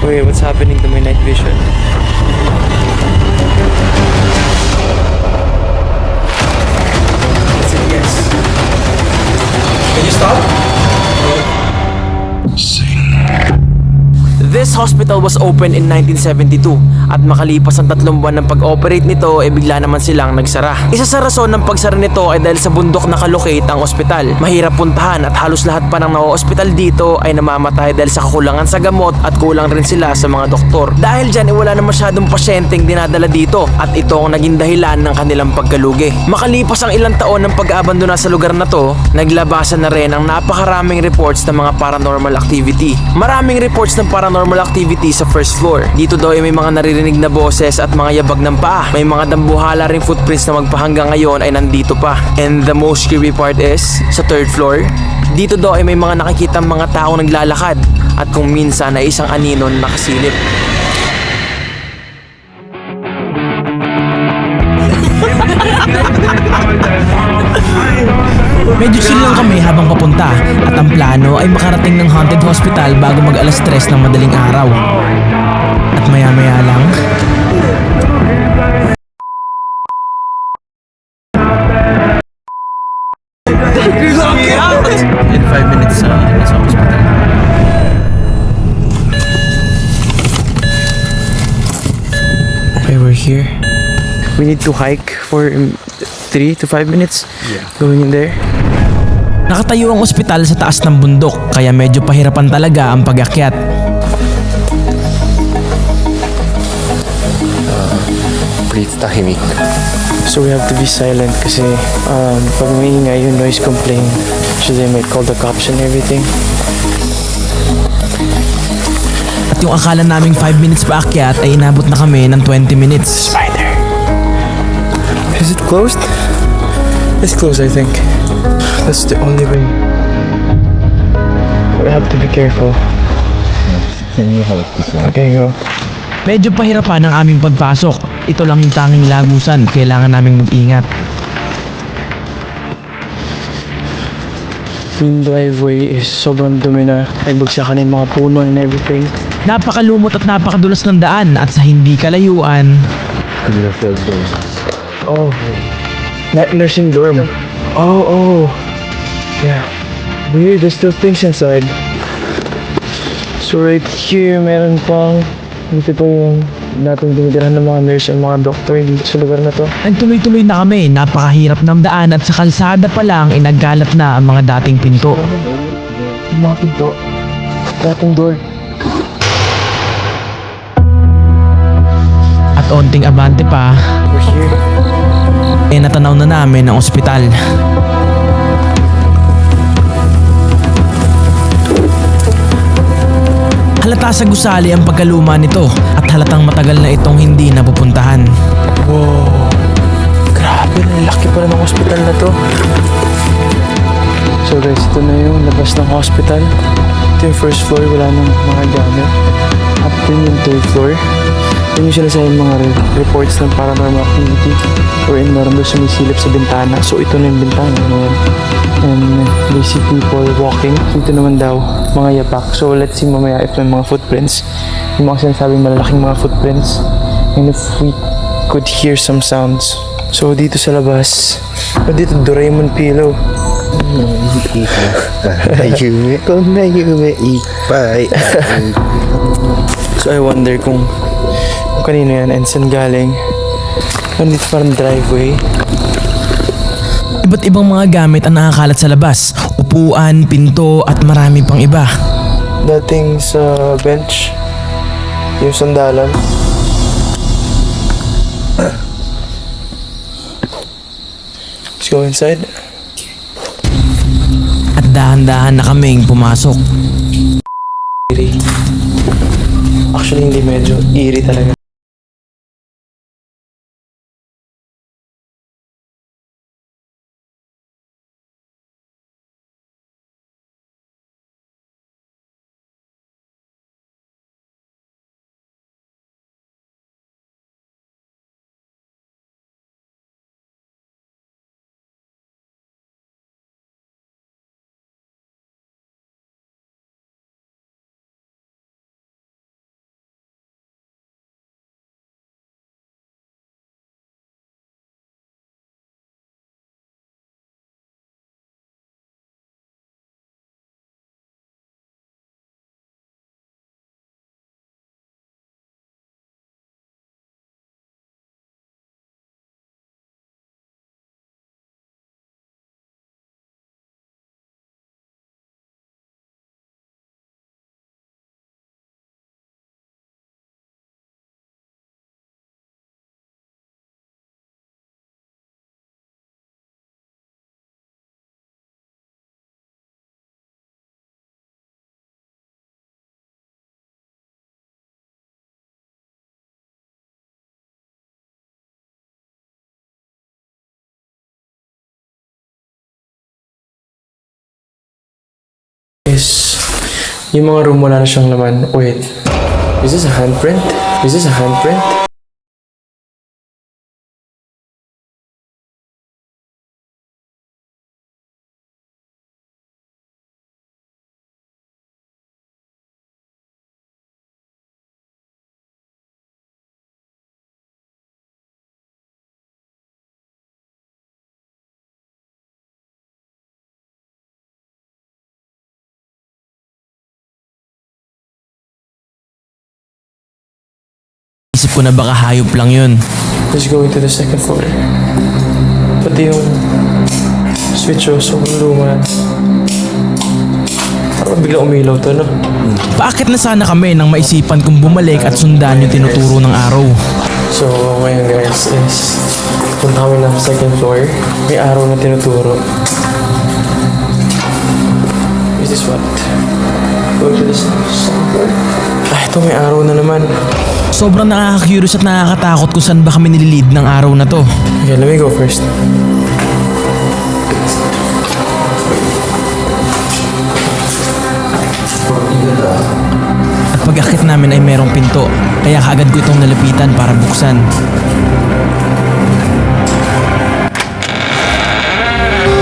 Wait, what's happening to my night vision? Is it yes? Can you stop? This hospital was opened in 1972 at makalipas ang 3 buwan ng pag-operate nito bigla naman silang nagsara. Isa sa rason ng pagsara nito ay dahil sa bundok nakalocate ang ospital. Mahirap puntahan at halos lahat pa ng na-ospital dito ay namamatay dahil sa kakulangan sa gamot at kulang rin sila sa mga doktor. Dahil dyan wala na masyadong pasyenteng dinadala dito at ito ang naging dahilan ng kanilang pagkalugi. Makalipas ang ilang taon ng pag-abandona sa lugar na to, naglabasan na rin ang napakaraming reports ng mga paranormal activity. Maraming reports ng paranormal activity sa first floor. Dito daw ay may mga naririnig na boses at mga yabag ng paa. May mga dambuhala ring footprints na magpahanggang ngayon ay nandito pa. And the most creepy part is, sa third floor, dito daw ay may mga nakikitang mga taong naglalakad at kung minsan ay isang aninon nakasilip. Medyo chill lang kami habang papunta at ang plano ay makarating ng haunted hospital bago mag alas 3 ng madaling araw. At maya-maya lang, in 5 minutes sa hospital. Okay, we're here. We need to hike for 3 to 5 minutes. Going in there. Nakatayo ang ospital sa taas ng bundok kaya medyo pahirapan talaga ang pag-akyat. Pretty tahimik. So we have to be silent kasi pag maingay yung noise complaint, so they might call the cops and everything. At yung akala naming 5 minutes paakyat ay inabot na kami ng 20 minutes. Spider. Is it closed? It's closed, I think. That's the only way. We have to be careful. Okay, go. Medyo pahirapan ang aming pagpasok. Ito lang yung tanging lagusan. Kailangan naming mag-ingat. Yung driveway is sobrang dumi na. Nagbagsakan yung mga puno and everything. Napakalumot at napakadulas ng daan at sa hindi kalayuan. Oh, nursing dorm. Oh. Yeah. Weird, there's still things inside. So right here, meron pang dito pa yung natin dinitirahan ng mga nurse at mga doctor dito sa lugar na to. Nagtuloy-tuloy na kami. Napakahirap ng daan at sa kalsada pa lang ay naggalat na ang mga dating pinto. Yung mga pinto. Dating door. At onting abante pa, We're here. natanaw na namin ang ospital. Halata sa gusali ang pagkaluma nito at halatang matagal na itong hindi napupuntahan. Wow. Grabe, laki pala ng hospital na to. So guys, ito na yung labas ng hospital. Ito yung first floor, wala nang mga gamit. At ito yung third floor. Yun yung sila sa mga reports ng paranormal activity wherein meron doon sumisilip sa bintana. So ito na yung bintana ngayon. And they see people walking. Ito naman daw, mga yapak. So let's see mamaya if may mga footprints. Yung mga sinasabing malalaking mga footprints. And if we could hear some sounds. So dito sa labas, dito Doraemon pillow. So I wonder kung kanino yan and saan galing. Nandito parang driveway. Iba't ibang mga gamit ang nakakalat sa labas. Upuan, pinto at marami pang iba. Dating sa bench, yung sandalan. Let's go inside. At dahan-dahan na kaming pumasok. Eerie. Actually, hindi, medyo eerie talaga. Yung mga room wala na siyang laman. Wait. Is this a handprint? Is this a handprint? Isip ko na baka hayop lang yun. Let's go into the second floor. Pati yung switch sobrang luma. Parang bigla umilaw to, no? Bakit na sana kami nang maisipan kong bumalik at sundan yung tinuturo ng araw? So, ngayon guys is punta kami ng second floor. May araw na tinuturo. Is this what? Go to the second floor. Ah, ito may araw na naman. Sobrang nakaka-curious at nakakatakot kung saan ba kami nililid ng araw na to. Okay, let me go first. At pag-akit namin ay merong pinto, kaya kaagad ko itong nalapitan para buksan.